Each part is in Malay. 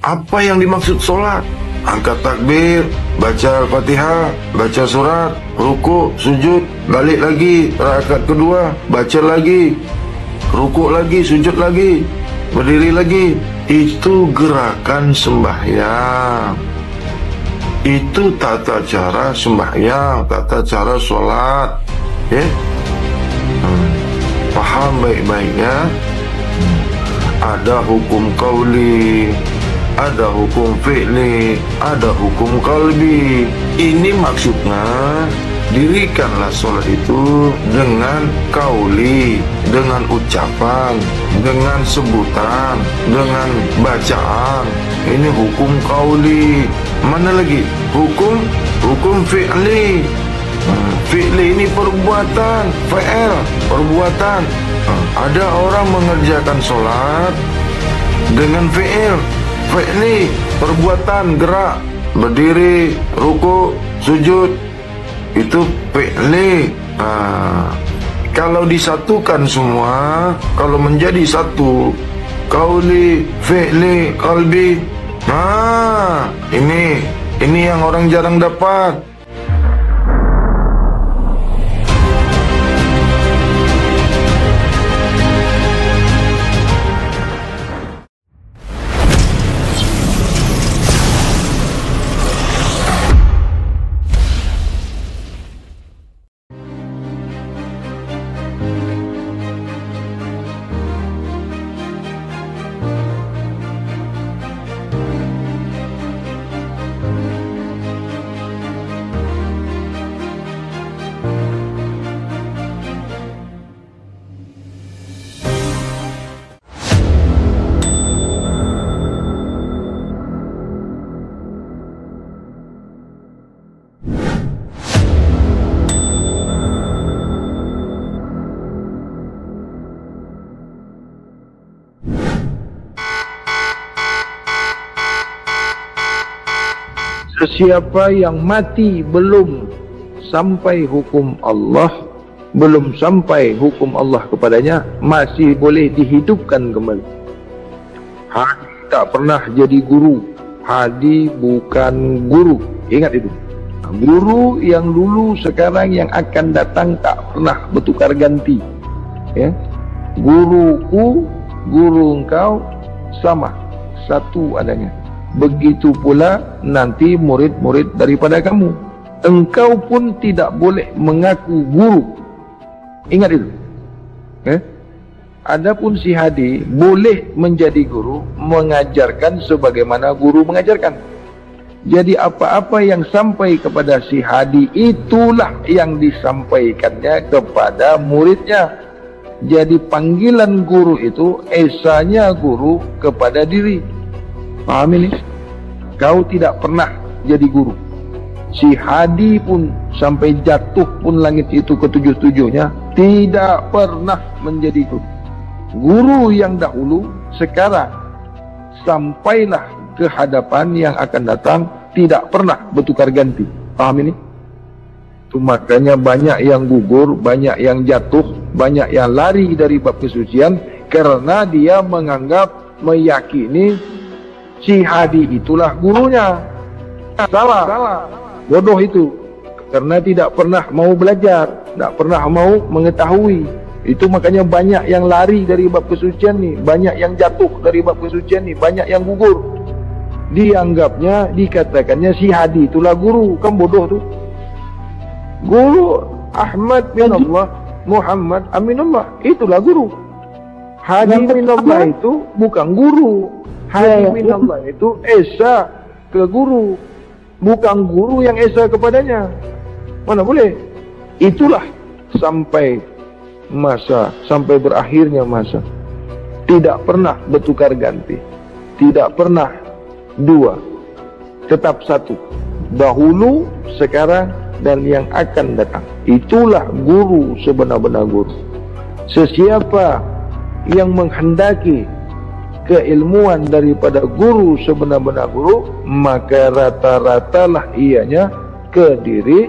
Apa yang dimaksud sholat? Angkat takbir, baca Al-Fatihah, baca surat, rukuk, sujud, balik lagi, rakaat kedua, baca lagi, rukuk lagi, sujud lagi, berdiri lagi. Itu gerakan sembahyang. Itu tata cara sembahyang, tata cara sholat. Ya? Paham baik-baiknya. Ada hukum qauli, ada hukum fi'li, ada hukum qalbi. Ini maksudnya dirikanlah sholat itu dengan qauli, dengan ucapan, dengan sebutan, dengan bacaan. Ini hukum qauli. Mana lagi? Hukum fi'li. Fi'li ini perbuatan, fi'il, perbuatan. Ada orang mengerjakan sholat dengan fi'il, fi'li, perbuatan, gerak, berdiri, rukuk, sujud. Itu fi'li. Kalau disatukan semua, kalau menjadi satu, qauli, fi'li, qalbi. Ini yang orang jarang dapat. Siapa yang mati belum sampai hukum Allah, belum sampai hukum Allah kepadanya, masih boleh dihidupkan kembali. Hadi tak pernah jadi guru. Hadi bukan guru. Ingat itu. Guru yang dulu, sekarang, yang akan datang tak pernah bertukar ganti. Ya. Guruku, guru engkau sama, satu adanya. Begitu pula nanti murid-murid daripada kamu. Engkau pun tidak boleh mengaku guru. Ingat itu. Adapun si Hadi boleh menjadi guru, mengajarkan sebagaimana guru mengajarkan. Jadi apa-apa yang sampai kepada si Hadi, itulah yang disampaikannya kepada muridnya. Jadi panggilan guru itu esanya guru kepada diri. Paham ini? Kau tidak pernah jadi guru. Si Hadi pun sampai jatuh pun langit itu ketujuh-tujuhnya tidak pernah menjadi guru. Guru yang dahulu, sekarang, sampailah ke hadapan yang akan datang, tidak pernah bertukar ganti. Paham ini? Itu makanya banyak yang gugur, banyak yang jatuh, banyak yang lari dari bab kesucian karena dia menganggap, meyakini si Hadi itulah gurunya. Salah. Bodoh itu. Karena tidak pernah mau belajar, tidak pernah mau mengetahui. Itu makanya banyak yang lari dari bab kesucian ni, banyak yang jatuh dari bab kesucian ni, banyak yang gugur. Dianggapnya, dikatakannya si Hadi itulah guru. Kan bodoh tu. Guru Ahmad bin Allah, Muhammad Aminullah, itulah guru. Hadi bin Allah itu bukan guru. Hadi bin Allah itu esa ke guru, bukan guru yang esa kepadanya. Mana boleh? Itulah sampai masa, sampai berakhirnya masa, tidak pernah bertukar ganti, tidak pernah dua, tetap satu. Dahulu, sekarang, dan yang akan datang. Itulah guru sebenar-benar guru. Sesiapa yang menghendaki keilmuan daripada guru sebenar-benar guru, maka rata-ratalah ianya ke diri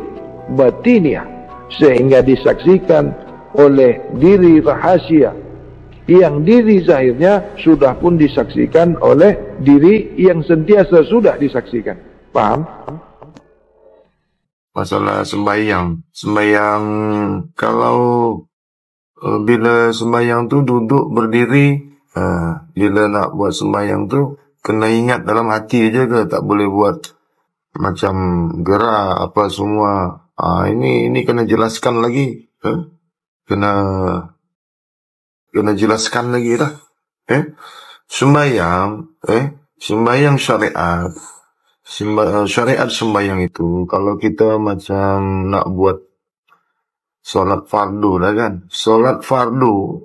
batiniah, sehingga disaksikan oleh diri rahasia yang diri zahirnya sudah pun disaksikan oleh diri yang sentiasa sudah disaksikan. Paham? Masalah sembahyang. Sembahyang, kalau bila sembahyang tu duduk berdiri, bila nak buat sembahyang tu kena ingat dalam hati je ke, tak boleh buat macam gerak apa semua. Ini kena jelaskan lagi. Kena jelaskan lagi dah. Sembahyang syariat. Syariat sembahyang itu, kalau kita macam nak buat solat fardu lah kan. Solat fardu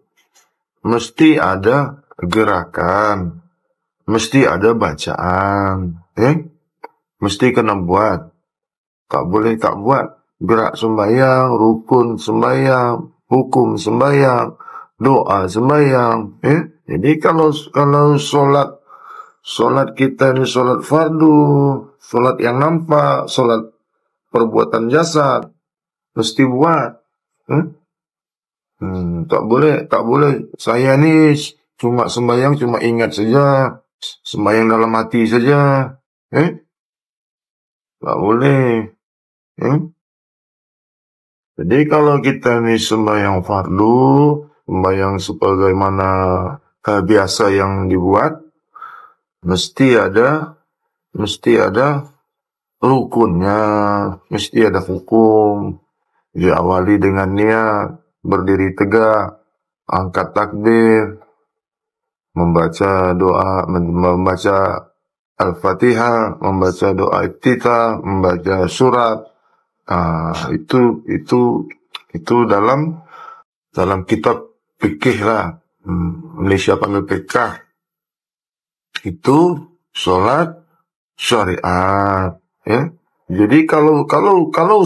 mesti ada gerakan, mesti ada bacaan, mesti kena buat. Tak boleh tak buat. Gerak sembahyang, rukun sembahyang, hukum sembahyang, doa sembahyang. Jadi kalau solat kita ni solat fardu, solat yang nampak, solat perbuatan jasad, mesti buat. Tak boleh. Saya ni cuma sembahyang, cuma ingat saja, sembahyang dalam hati saja. Tak boleh. Jadi kalau kita ni sembahyang fardu, sembahyang sebagaimana biasa yang dibuat, mesti ada rukunnya, mesti ada hukum. Diawali dengan niat, berdiri tegak, angkat takbir, membaca doa, membaca Al-Fatihah, membaca doa iftitah, membaca surat. Itu dalam kitab fikih lah. Malaysia panggil fikah. Itu solat syariat. Jadi kalau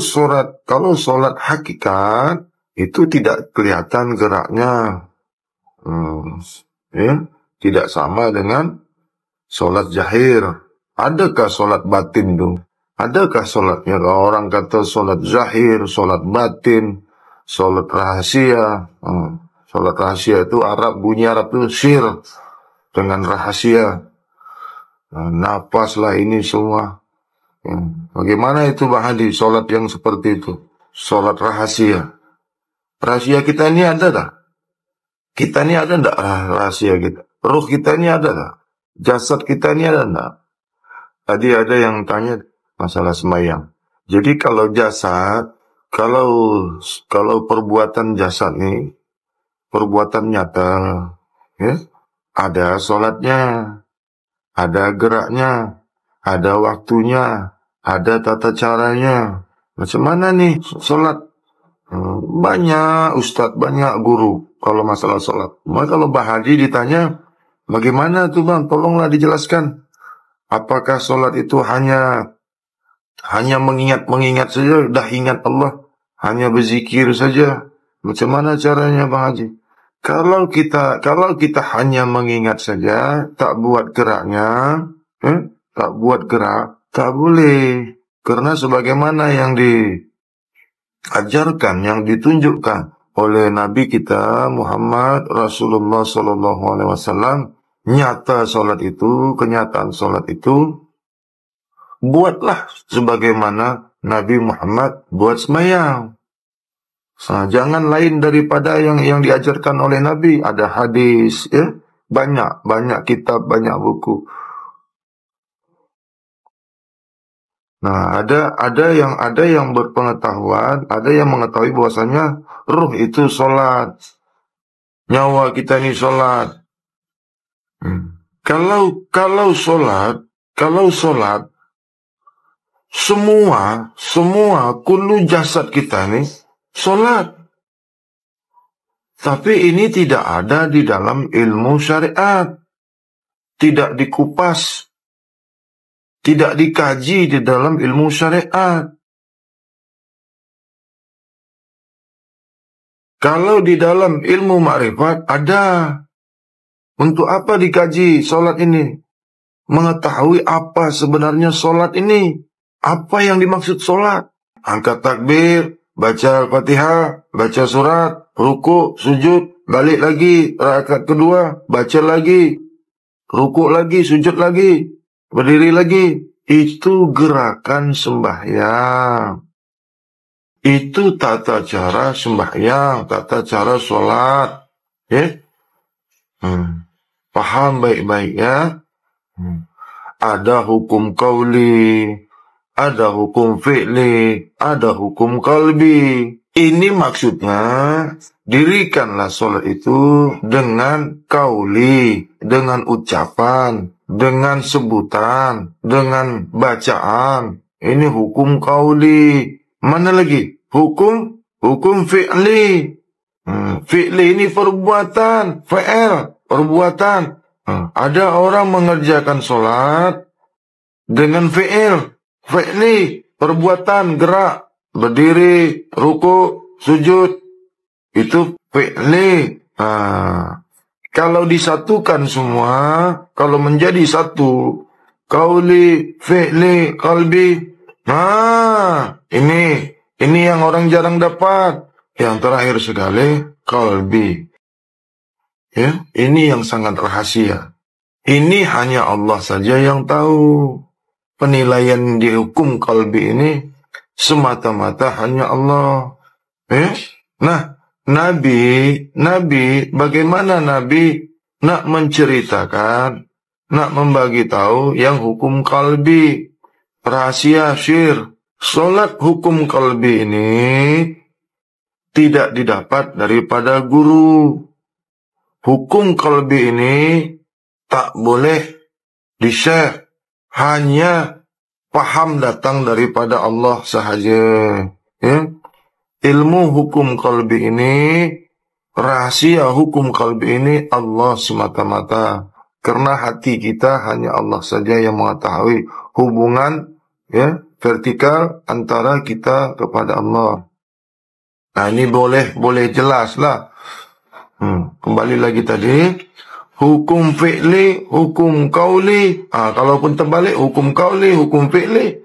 solat hakikat itu tidak kelihatan geraknya. Tidak sama dengan solat zahir. Adakah solat batin tu? Adakah solatnya? Kalau orang kata solat zahir, solat batin, solat rahasia. Solat rahasia itu bunyi Arab itu sir, dengan rahasia. Nafas lah ini semua. Bagaimana itu Bang Hadi, solat yang seperti itu? Solat rahasia. Rahasia kita ini ada tak? Kita ini ada tak rahasia kita? Ruh kita ini ada tak? Jasad kita ini ada tak? Tadi ada yang tanya masalah sembahyang. Jadi kalau jasad, kalau perbuatan jasad ni, perbuatan nyata, ada solatnya, ada geraknya, ada waktunya, ada tata caranya. Macam mana nih solat? Banyak ustaz, banyak guru kalau masalah solat. Maka kalau Bah Haji ditanya, bagaimana tuh Bang? Tolonglah dijelaskan. Apakah solat itu hanya mengingat saja, dah ingat Allah, hanya berzikir saja? Macam mana caranya Bang Haji? Kalau kita hanya mengingat saja, tak buat geraknya, tak boleh. Karena sebagaimana yang diajarkan, yang ditunjukkan oleh Nabi kita Muhammad Rasulullah SAW, nyata solat itu, kenyataan solat itu, buatlah sebagaimana Nabi Muhammad buat sembahyang. Jangan lain daripada yang diajarkan oleh Nabi. Ada hadis, banyak kitab, banyak buku. Nah, ada yang berpengetahuan, ada yang mengetahui bahwasanya ruh itu solat, nyawa kita ini solat. Kalau solat, semua kullu jasad kita ini solat. Tapi ini tidak ada di dalam ilmu syariat. Tidak dikupas. Tidak dikaji di dalam ilmu syariat. Kalau di dalam ilmu makrifat ada. Untuk apa dikaji solat ini? Mengetahui apa sebenarnya solat ini. Apa yang dimaksud solat? Angkat takbir, baca Al-Fatihah, baca surat, ruku, sujud, balik lagi, rakaat kedua, baca lagi, rukuk lagi, sujud lagi, berdiri lagi. Itu gerakan sembahyang. Itu tata cara sembahyang, tata cara sholat. Ya? Paham baik-baik ya? Ada hukum qauli, ada hukum fi'li, ada hukum qalbi. Ini maksudnya, dirikanlah sholat itu dengan qauli, dengan ucapan, dengan sebutan, dengan bacaan. Ini hukum qauli. Mana lagi? Hukum fi'li. Fi'li ini perbuatan, fa'il, perbuatan. Ada orang mengerjakan sholat dengan fi'li, perbuatan, gerak, berdiri, rukuk, sujud. Itu fi'li. Kalau disatukan semua, kalau menjadi satu, qauli, fi'li, qalbi. Ini yang orang jarang dapat. Yang terakhir sekali, qalbi. Ya, ini yang sangat rahasia. Ini hanya Allah saja yang tahu. Penilaian di hukum qalbi ini semata-mata hanya Allah. Nah, Nabi, bagaimana Nabi nak menceritakan, nak membagi tahu yang hukum qalbi, rahasia syir. Solat hukum qalbi ini tidak didapat daripada guru. Hukum qalbi ini tak boleh di-share. Hanya paham datang daripada Allah sahaja. Ya? Ilmu hukum qalbi ini, rahasia hukum qalbi ini Allah semata-mata. Karena hati kita hanya Allah saja yang mengetahui hubungan vertikal antara kita kepada Allah. Nah, ini boleh jelas lah. Kembali lagi tadi, hukum fi'li, hukum qauli. Kalaupun terbalik, hukum qauli, hukum fi'li.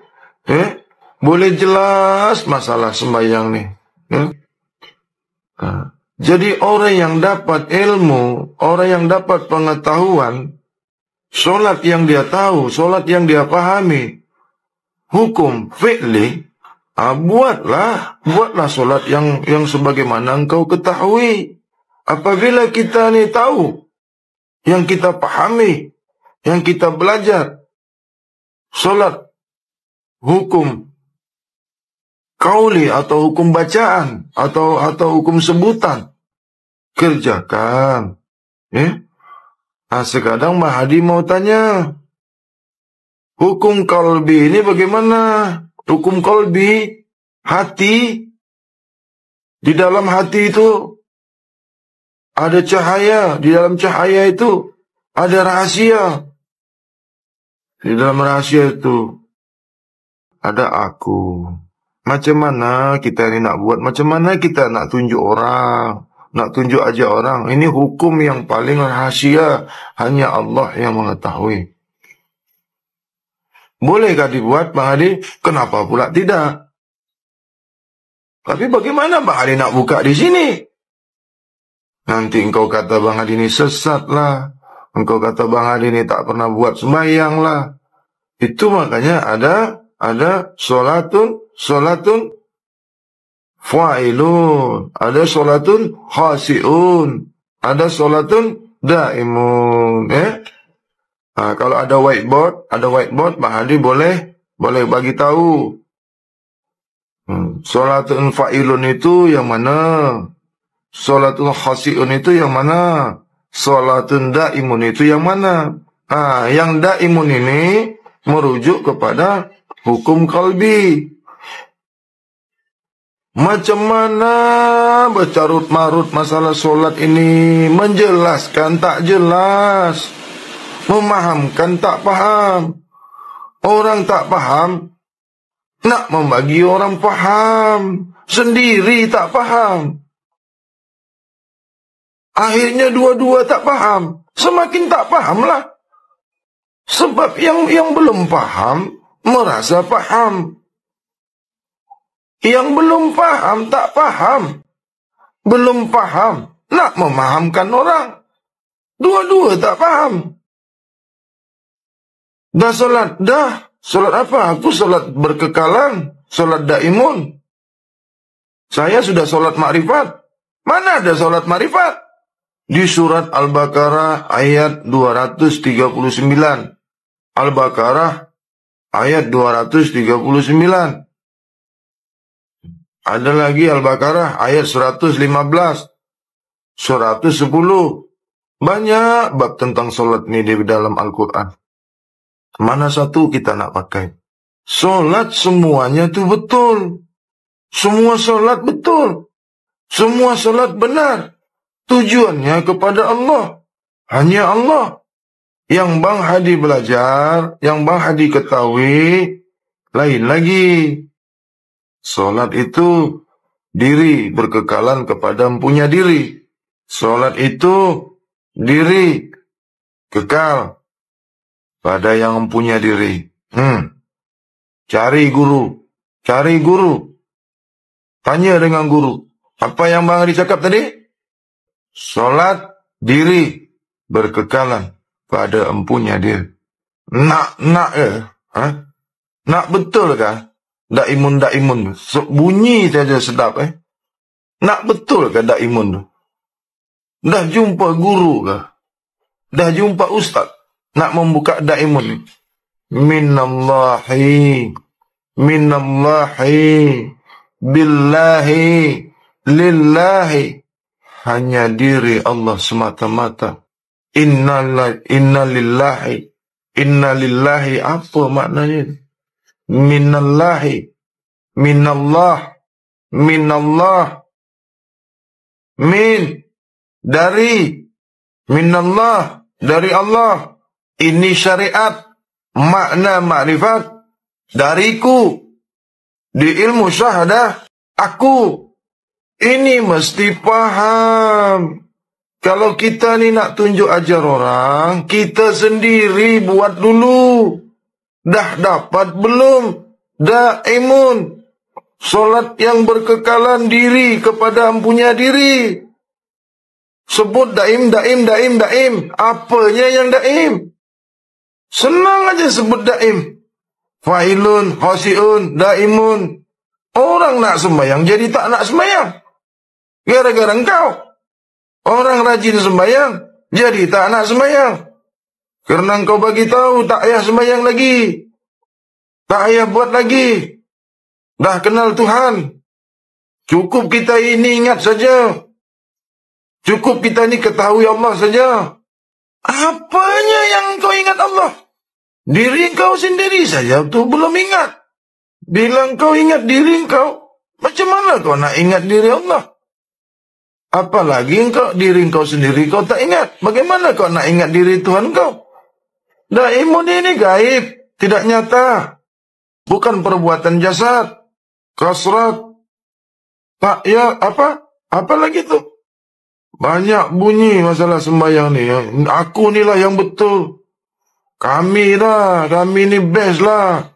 Boleh jelas masalah sembahyang nih. Jadi orang yang dapat ilmu, orang yang dapat pengetahuan, solat yang dia tahu, solat yang dia pahami, hukum fi'li, buatlah solat yang sebagaimana engkau ketahui. Apabila kita ni tahu, yang kita pahami, yang kita belajar, solat hukum qauli atau hukum bacaan atau hukum sebutan, kerjakan. Sekarang Mahdi mau tanya, hukum qalbi ini bagaimana? Hukum qalbi, hati, di dalam hati itu ada cahaya, di dalam cahaya itu ada rahasia. Di dalam rahasia itu ada aku. Macam mana kita ini nak buat? Macam mana kita nak tunjuk orang? Nak tunjuk aja orang? Ini hukum yang paling rahasia. Hanya Allah yang mengetahui. Bolehkah dibuat, Bang Hadi? Kenapa pula tidak? Tapi bagaimana Bang Hadi nak buka di sini? Nanti engkau kata Bang Hadi ini sesat lah. Engkau kata Bang Hadi ini tak pernah buat sembahyang lah. Itu makanya ada solatun fa'ilun, ada solatun khasi'un, ada solatun daimun. Kalau ada whiteboard, Bang Hadi boleh bagi tahu. Solatun fa'ilun itu yang mana? Solatun khasi'un itu yang mana? Solatun daimun itu yang mana? Yang daimun ini merujuk kepada hukum qalbi. Macam mana bercarut-marut masalah solat ini? Menjelaskan tak jelas, memahamkan tak paham. Orang tak paham nak membagi orang paham, sendiri tak paham. Akhirnya dua-dua tak paham. Semakin tak pahamlah. Sebab yang belum paham merasa paham. Yang belum paham tak paham. Belum paham nak memahamkan orang. Dua-dua tak faham. Dah solat, dah. Solat apa? Aku solat berkekalan. Solat daimun. Saya sudah solat makrifat. Mana ada solat makrifat? Di surat Al-Baqarah ayat 239. Al-Baqarah ayat 239. Ada lagi Al-Baqarah ayat 115. 110. Banyak bab tentang solat ini di dalam Al-Quran. Mana satu kita nak pakai? Solat semuanya itu betul. Semua solat betul. Semua solat benar. Tujuannya kepada Allah. Hanya Allah. Yang Bang Hadi belajar, yang Bang Hadi ketahui, lain lagi. Solat itu diri berkekalan kepada empunya diri. Solat itu diri kekal pada yang empunya diri. Cari guru. Cari guru. Tanya dengan guru. Apa yang Bang Hadi cakap tadi? Solat diri berkekalan pada empunya diri. Nak ke? Nak betul kah? Daimun. Bunyi saja sedap Nak betul kah daimun tu? Dah jumpa guru kah? Dah jumpa ustaz? Nak membuka daimun ni? Minallahi. Billahi. Lillahi. Hanya diri Allah semata-mata. Inna lillahi apa maknanya? Minallahi. Minallah. Min. Dari. Minallah. Dari Allah. Ini syariat. Makna makrifat. Dariku. Di ilmu syahadah. Aku. Ini mesti paham. Kalau kita ni nak tunjuk ajar orang, kita sendiri buat dulu. Dah dapat belum? Daimun. Solat yang berkekalan diri kepada empunya diri. Sebut daim. Apanya yang daim? Senang aja sebut daim. Fa'ilun, hasiun, daimun. Orang nak sembahyang jadi tak nak sembahyang. Gara-gara engkau. Orang rajin sembahyang jadi tak nak sembahyang. Karena engkau bagi tahu tak payah sembahyang lagi. Tak payah buat lagi. Dah kenal Tuhan. Cukup kita ini ingat saja. Cukup kita ini ketahui Allah saja. Apanya yang engkau ingat Allah? Diri engkau sendiri saja tu belum ingat. Bila engkau ingat diri engkau, macam mana kau nak ingat diri Allah? Apalagi diri engkau sendiri kau tak ingat. Bagaimana kau nak ingat diri Tuhan kau? Daimun ini gaib, tidak nyata. Bukan perbuatan jasad. Kasrat. Tak ya, apa? Apa lagi tu? Banyak bunyi masalah sembahyang ni. Aku ni lah yang betul. Kami ni best lah.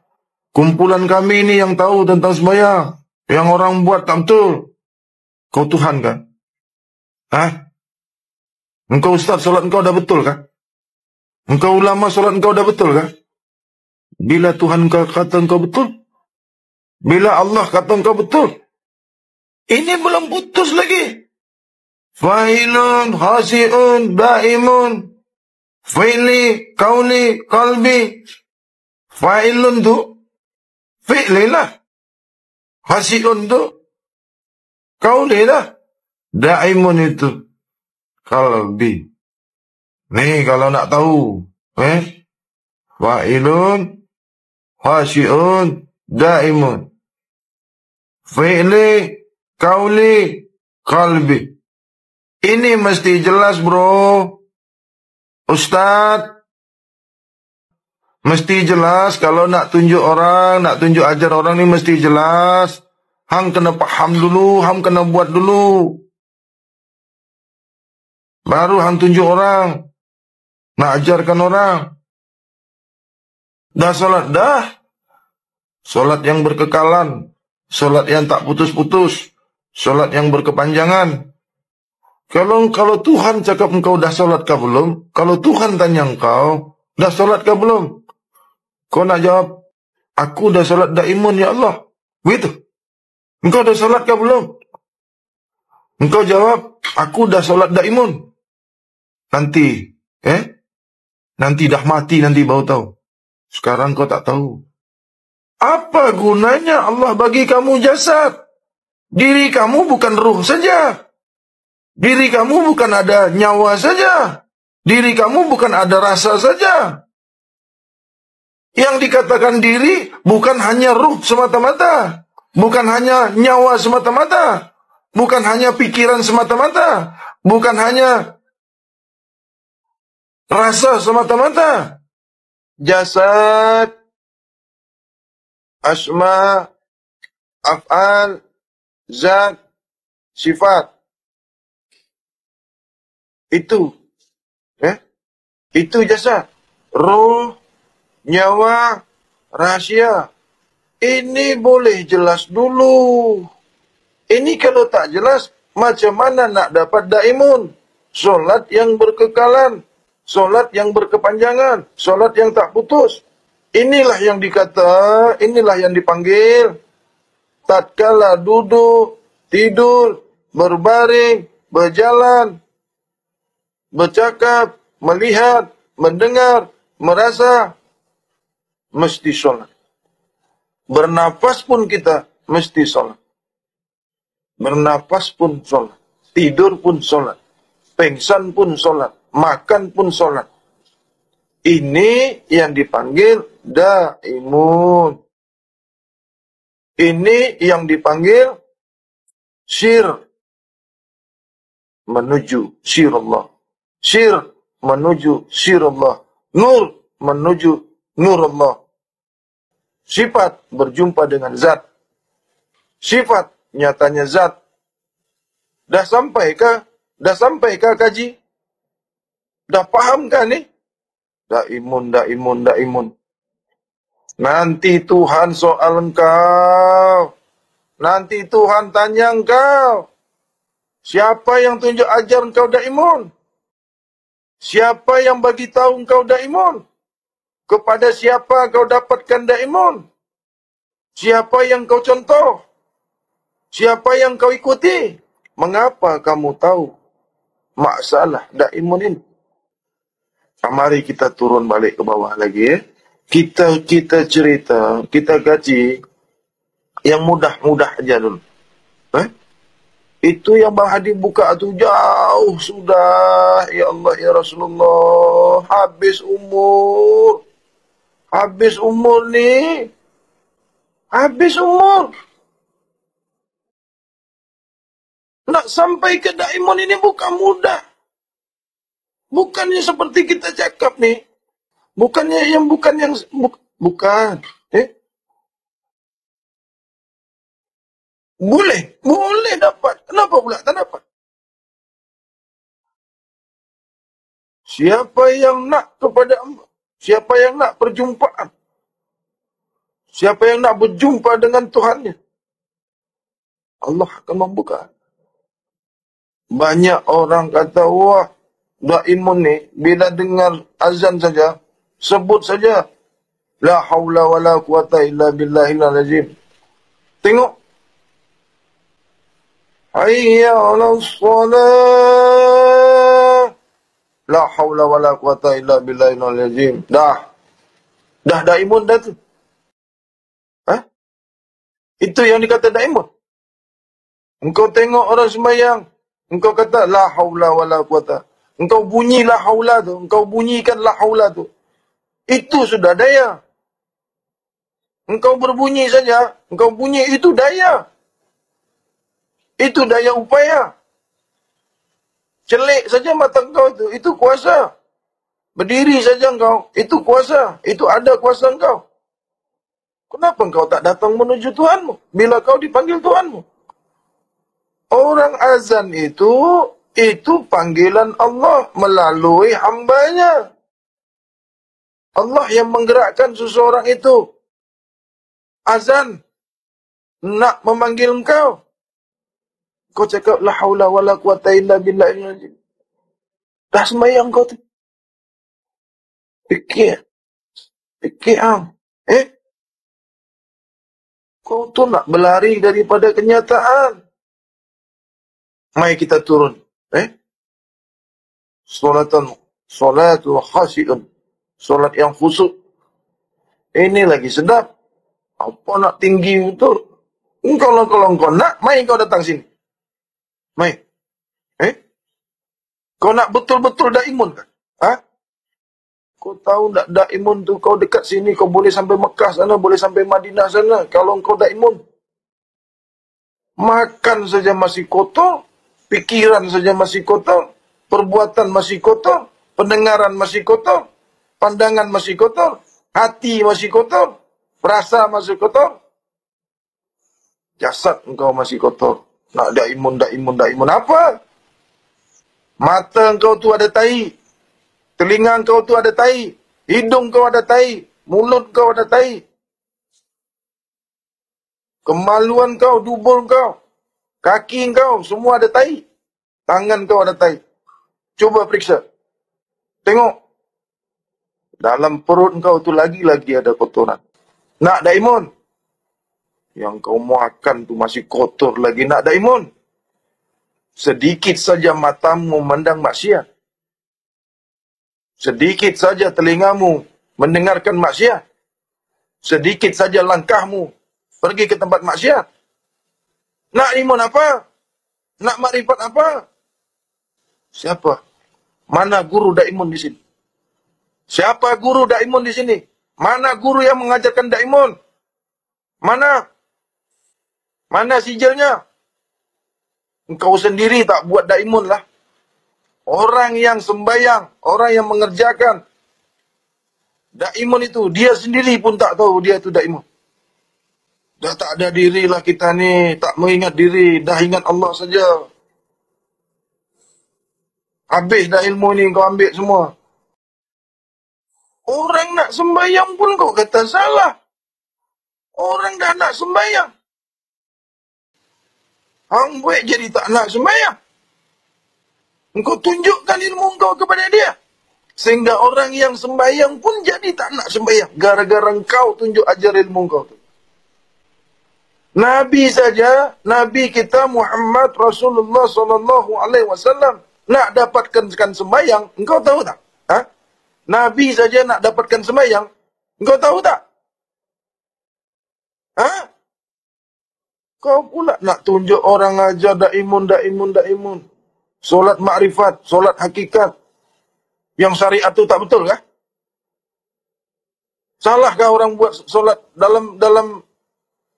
Kumpulan kami ni yang tahu tentang sembahyang. Yang orang buat tak betul. Kau Tuhan kan? Engkau ustaz solat engkau dah betul kah? Engkau ulama solat engkau dah betul kah? Bila Tuhan kata engkau betul? Bila Allah kata engkau betul? Ini belum putus lagi. Fa'ilun, hasiun, daimun. Fi'li, kauli, kalbi. Fa'ilun tu fi'li lah. Hasiun tu kauli lah. Daimun itu kalbi. Nih kalau nak tahu, fa'ilun, hasiun, daimun. Fi'li, kauli, kalbi. Ini mesti jelas bro. Ustaz, mesti jelas kalau nak tunjuk orang, nak tunjuk ajar orang ni mesti jelas. Hang kena paham dulu, hang kena buat dulu. Baru hang tunjuk orang. Nak ajarkan orang. Dah solat, dah. Solat yang berkekalan. Solat yang tak putus-putus. Solat yang berkepanjangan. Kalau Tuhan cakap engkau dah solat kah belum? Kalau Tuhan tanya engkau, dah solat kah belum? Kau nak jawab, aku dah solat daimun ya Allah. Begitu. Engkau dah solat kah belum? Engkau jawab, aku dah solat daimun. Nanti, nanti dah mati, nanti baru tahu. Sekarang kau tak tahu. Apa gunanya Allah bagi kamu jasad? Diri kamu bukan ruh saja. Diri kamu bukan ada nyawa saja. Diri kamu bukan ada rasa saja. Yang dikatakan diri bukan hanya ruh semata-mata. Bukan hanya nyawa semata-mata. Bukan hanya pikiran semata-mata. Bukan hanya rasa semata-mata. Jasad, asma, af'al, zat, sifat. Itu. Itu jasad. Roh, nyawa, rahasia. Ini boleh jelas dulu. Ini kalau tak jelas, macam mana nak dapat daimun? Solat yang berkekalan. Solat yang berkepanjangan. Solat yang tak putus. Inilah yang dikata, inilah yang dipanggil. Tatkala duduk, tidur, berbaring, berjalan, bercakap, melihat, mendengar, merasa, mesti solat. Bernafas pun kita mesti solat. Bernafas pun solat. Tidur pun solat. Pengsan pun solat. Makan pun solat. Ini yang dipanggil daimun. Ini yang dipanggil syir. Menuju syirullah. Syir menuju syirullah. Nur menuju nurullah. Sifat berjumpa dengan zat. Sifat nyatanya zat. Dah sampai kah? Dah sampai kah kaji? Dah faham kah ni? Daimun, daimun, daimun. Nanti Tuhan soal engkau. Nanti Tuhan tanya engkau. Siapa yang tunjuk ajar engkau daimun? Siapa yang bagi tahu engkau daimun? Kepada siapa kau dapatkan daimun? Siapa yang kau contoh? Siapa yang kau ikuti? Mengapa kamu tahu masalah daimun ini? Mari kita turun balik ke bawah lagi. Kita cerita, kita gaji yang mudah-mudah aja dulu. Itu yang Bang Hadi buka tu jauh sudah. Ya Allah, ya Rasulullah. Habis umur. Habis umur ni. Habis umur. Nak sampai ke daimun ini bukan mudah. Bukannya seperti kita cakap ni. Bukannya yang bukan. Boleh dapat. Kenapa pula tak dapat? Siapa yang nak kepada Allah? Siapa yang nak perjumpaan? Siapa yang nak berjumpa dengan Tuhannya? Allah akan membuka. Banyak orang kata, wah, daimun ni, bila dengar azan saja, sebut saja, la haula wa la quwata illa billahil azim. Tengok. Hayya 'alas shalah. La haula wa la quwata illa billahil azim. Dah daimun dah tu. Itu yang dikata daimun. Engkau tengok orang sembahyang, engkau kata la haula wa la quwata. Engkau bunyi la haula tu, engkau bunyikan la haula tu. Itu sudah daya. Engkau berbunyi saja, engkau bunyi itu daya. Itu daya upaya. Celik saja mata engkau itu kuasa. Berdiri saja engkau, itu kuasa. Itu ada kuasa engkau. Kenapa engkau tak datang menuju Tuhanmu bila kau dipanggil Tuhanmu? Orang azan itu panggilan Allah melalui hambanya. Allah yang menggerakkan seseorang itu. Azan nak memanggil engkau. Kau cakap la haula wala quwata illa billah. Dah sembahyang kau tu. Fikir. Fikir kau tu nak berlari daripada kenyataan. Mari kita turun. Salatul khasyi'un. Solat yang khusyuk. Ini lagi sedap. Apa nak tinggi betul? Kalau kau nak, mari kau datang sini. Mari. Kau nak betul-betul daimun kan? Kau tahu tak daimun tu kau dekat sini, kau boleh sampai Mekah sana, boleh sampai Madinah sana. Kalau kau daimun, makan saja masih kotor, pikiran saja masih kotor, perbuatan masih kotor, pendengaran masih kotor, pandangan masih kotor, hati masih kotor, perasa masih kotor, jasad engkau masih kotor. Nak daimun apa? Mata engkau tu ada tai, telinga engkau tu ada tai, hidung kau ada tai, mulut kau ada tai, kemaluan kau, dubur kau, kaki kau semua ada tai, tangan kau ada tai. Coba periksa, tengok dalam perut kau tu lagi-lagi ada kotoran. Nak daimun, yang kau makan tu masih kotor lagi. Nak daimun, sedikit saja matamu memandang maksiat, sedikit saja telingamu mendengarkan maksiat, sedikit saja langkahmu pergi ke tempat maksiat. Nak iman apa? Nak makrifat apa? Siapa? Mana guru daimun di sini? Siapa guru daimun di sini? Mana guru yang mengajarkan daimun? Mana? Mana sijilnya? Engkau sendiri tak buat daimun lah. Orang yang sembahyang, orang yang mengerjakan daimun itu, dia sendiri pun tak tahu dia itu daimun. Dah tak ada diri lah kita ni, tak mengingat diri, dah ingat Allah saja. Habis dah ilmu ni kau ambil semua. Orang nak sembahyang pun kau kata salah. Orang dah nak sembahyang, hang buat jadi tak nak sembahyang. Engkau tunjukkan ilmu engkau kepada dia, sehingga orang yang sembahyang pun jadi tak nak sembahyang. Gara-gara engkau tunjuk ajar ilmu engkau tu. Nabi saja, Nabi kita Muhammad Rasulullah SAW nak dapatkan sembahyang, engkau tahu tak? Nabi saja nak dapatkan sembahyang, engkau tahu tak? Kau pula nak tunjuk orang ajar daimun. Solat makrifat, solat hakikat. Yang syariat tu tak betul kah? Salahkah orang buat solat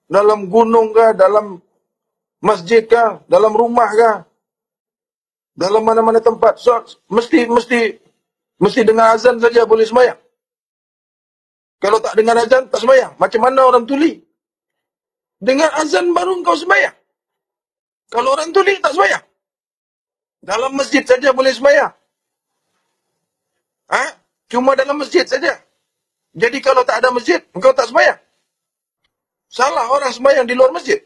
dalam gunung kah, dalam masjid kah, dalam rumah kah, dalam mana-mana tempat? So, mesti dengar azan saja boleh sembahyang. Kalau tak dengar azan tak sembahyang. Macam mana orang tuli? Dengar azan baru engkau sembahyang. Kalau orang tuli tak sembahyang. Dalam masjid saja boleh sembahyang. Cuma dalam masjid saja. Jadi kalau tak ada masjid, engkau tak sembahyang. Salah orang sembahyang di luar masjid.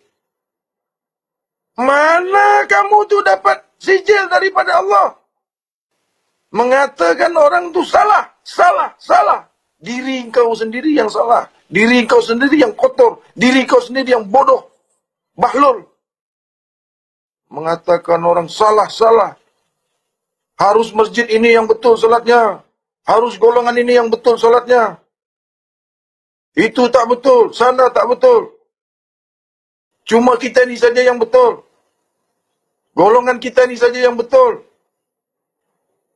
Mana kamu tu dapat sijil daripada Allah? Mengatakan orang tu salah. Diri engkau sendiri yang salah. Diri engkau sendiri yang kotor. Diri engkau sendiri yang bodoh. Bahlul. Mengatakan orang salah. Harus masjid ini yang betul salatnya. Harus golongan ini yang betul salatnya. Itu tak betul. Sana tak betul. Cuma kita ni saja yang betul. Golongan kita ni saja yang betul.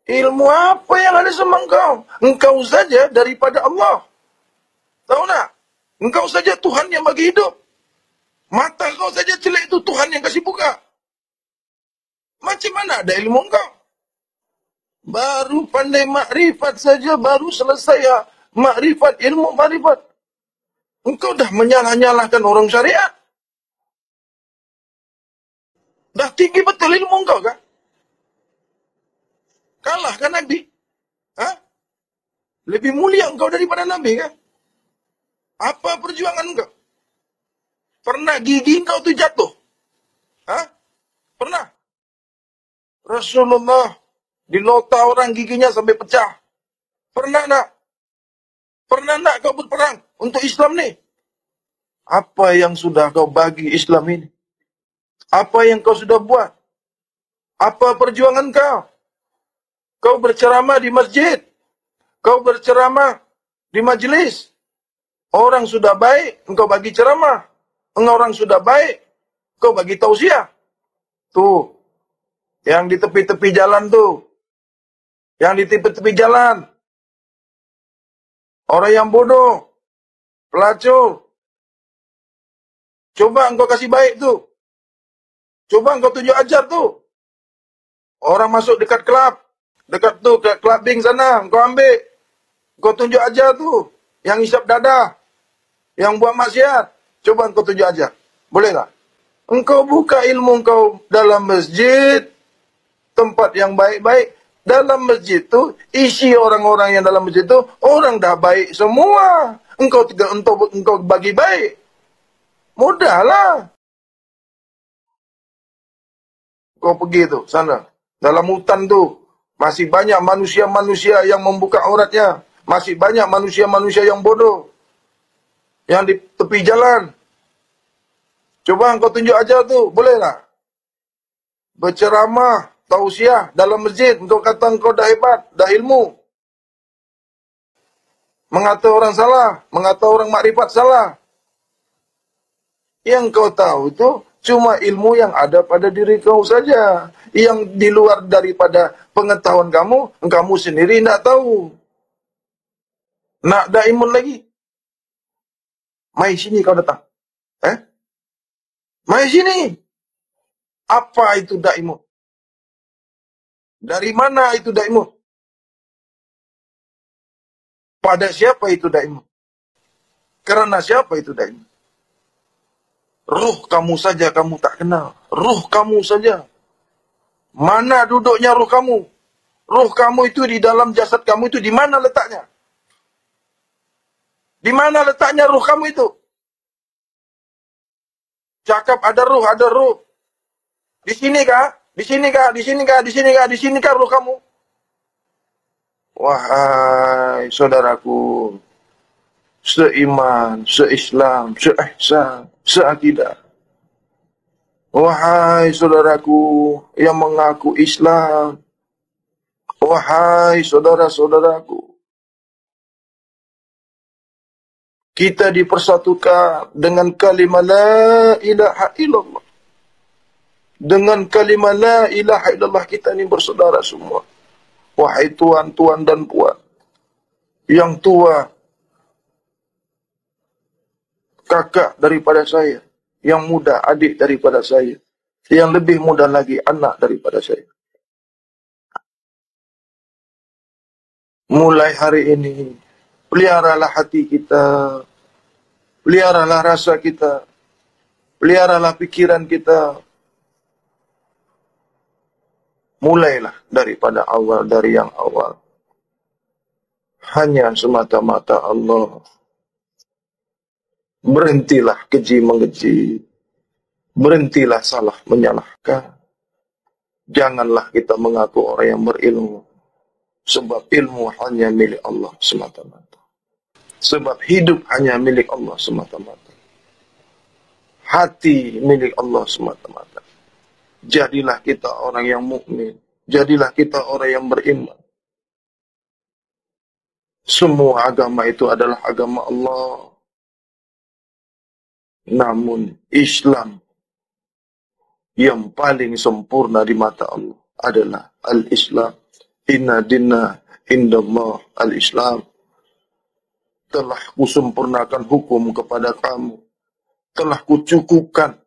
Ilmu apa yang ada sama engkau? Engkau saja daripada Allah. Tahu tak? Engkau saja Tuhan yang bagi hidup. Mata kau saja celik itu Tuhan yang kasih buka. Macam mana ada ilmu engkau? Baru pandai makrifat saja, baru selesai ya. Makrifat, ilmu makrifat. Engkau dah menyalah-nyalahkan orang syariat. Dah tinggi betul ilmu engkau kan? Kalahkan Nabi? Lebih mulia engkau daripada Nabi kan? Apa perjuangan engkau? Pernah gigi engkau tu jatuh? Pernah Rasulullah dilota orang giginya sampai pecah. Pernah nak? Pernah nak kau berperang untuk Islam ni? Apa yang sudah kau bagi Islam ini? Apa yang kau sudah buat? Apa perjuangan kau? Kau berceramah di masjid. Kau berceramah di majlis. Orang sudah baik, engkau bagi ceramah. Orang sudah baik, kau bagi tausiah. Tuh, yang di tepi-tepi jalan tuh. Yang di tepi-tepi jalan. Orang yang bodoh. Pelacur. Coba engkau kasih baik tuh. Coba engkau tunjuk ajar tuh. Orang masuk dekat kelab. Dekat tuh, ke clubbing sana. Engkau ambil. Engkau tunjuk ajar tuh. Yang isap dadah. Yang buat maksiat. Coba engkau tunjuk ajar. Boleh tak? Engkau buka ilmu engkau dalam masjid. Tempat yang baik-baik. Dalam masjid tu, isi orang-orang yang dalam masjid tu, orang dah baik semua. Engkau bagi baik. Mudahlah. Kau pergi tu, sana. Dalam hutan tu, masih banyak manusia-manusia yang membuka auratnya. Masih banyak manusia-manusia yang bodoh. Yang di tepi jalan. Coba engkau tunjuk ajar tu, boleh tak? Berceramah, tausiah dalam masjid. Engkau kata engkau dah hebat, dah ilmu. Mengata orang salah, mengata orang makrifat salah. Yang kau tahu itu cuma ilmu yang ada pada diri kau saja. Yang di luar daripada pengetahuan kamu sendiri tidak tahu. Nak daimun lagi? Mai sini kau datang. Mai sini. Apa itu daimun? Dari mana itu daimun? Pada siapa itu daimun? Karena siapa itu daimun? Ruh kamu saja kamu tak kenal. Ruh kamu saja. Mana duduknya ruh kamu? Ruh kamu itu di dalam jasad kamu itu di mana letaknya? Di mana letaknya ruh kamu itu? Cakap ada ruh, ada ruh. Di sini kah? Di sini kah? Di sini kah? Di sini kah? Di sini kah ruh kamu? Wahai saudaraku, seiman, seislam, seihsan, seakidah. Wahai saudaraku yang mengaku Islam. Wahai saudara-saudaraku. Kita dipersatukan dengan kalimat la ilaha illallah. Dengan kalimat la ilaha illallah kita ini bersaudara semua. Wahai tuan-tuan dan puan. Yang tua. Kakak daripada saya. Yang muda adik daripada saya. Yang lebih muda lagi anak daripada saya. Mulai hari ini, peliharalah hati kita, peliharalah rasa kita, peliharalah pikiran kita. Mulailah daripada awal, dari yang awal. Hanya semata-mata Allah. Berhentilah keji mengeji. Berhentilah salah menyalahkan. Janganlah kita mengaku orang yang berilmu. Sebab ilmu hanya milik Allah semata-mata. Sebab hidup hanya milik Allah semata-mata. Hati milik Allah semata-mata. Jadilah kita orang yang mukmin. Jadilah kita orang yang beriman. Semua agama itu adalah agama Allah. Namun Islam yang paling sempurna di mata Allah adalah Al-Islam. Inna dinna indallah al-Islam. Telah kusempurnakan hukum kepada kamu. Telah kucukupkan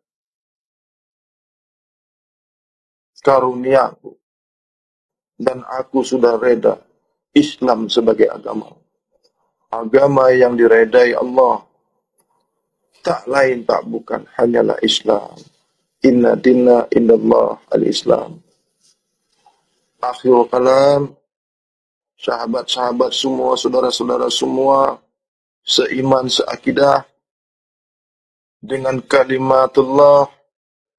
karuniaku. Dan aku sudah reda Islam sebagai agama. Agama yang diredai Allah. Tak lain tak bukan hanyalah Islam. Inna dinna indallah al-Islam. Akhirul kalam, sahabat-sahabat semua, saudara-saudara semua, seiman, seakidah, dengan kalimatullah,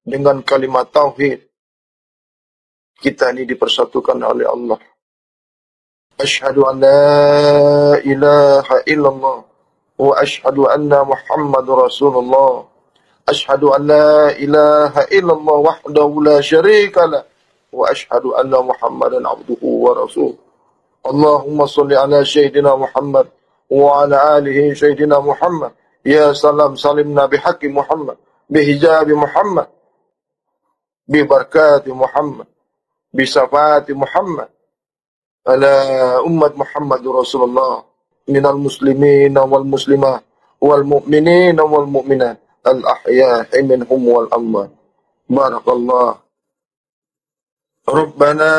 dengan kalimat tauhid, kita ini dipersatukan oleh Allah. Asyhadu an la ilaha illallah wa asyhadu anna Muhammadur Rasulullah. Asyhadu an la ilaha illallah wahdahu la syarika lah wa asyhadu anna Muhammadan abduhu wa rasuluh. Allahumma salli ala sayyidina Muhammad wa ala alihi sayyidina Muhammad. Ya salam salimna bihaqqi Muhammad, bihijabi Muhammad, bibarakati Muhammad, bisafati Muhammad, ala ummat Muhammadur Rasulullah, minal muslimin wal muslimat, wal mu'minin wal mu'minat, al ahya'i minhum wal amwat. Barakallah. Rabbana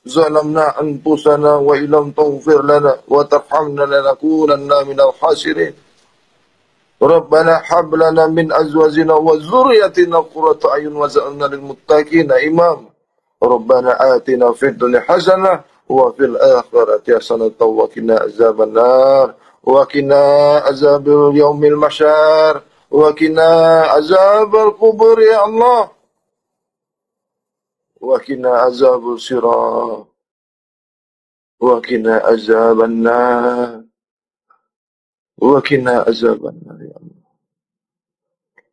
zalamna anfusana wa illam taghfir lana wa tarhamna lanakunanna minal khasirin. Rabbana hab lana min azwajina wa dzurriyyatina qurrata a'yun waj'alna lil muttaqina imama. Rabbana atina fid dunya hasanah wa fil akhirati hasanah wa qina azabannar wa qina azabil yaumil mahsyar wa qina azabal qubur ya Allah wa qina azabul sirat wa qina azabannar wa qina azabannar ya Allah.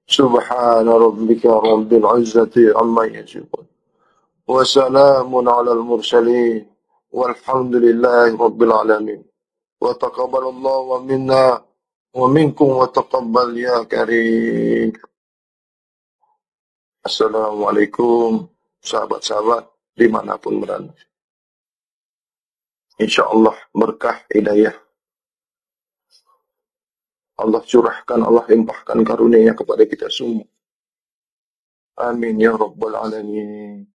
Subhana rabbika rabbil izzati amma yasifun wa salamun alal mursalin walhamdulillahi rabbil alamin. Wa taqabbalallahu minna wa minkum wa taqabbal ya karim. Assalamualaikum sahabat-sahabat dimanapun berada. InsyaAllah berkah hidayah Allah curahkan, Allah limpahkan karunia kepada kita semua. Amin ya rabbal alamin.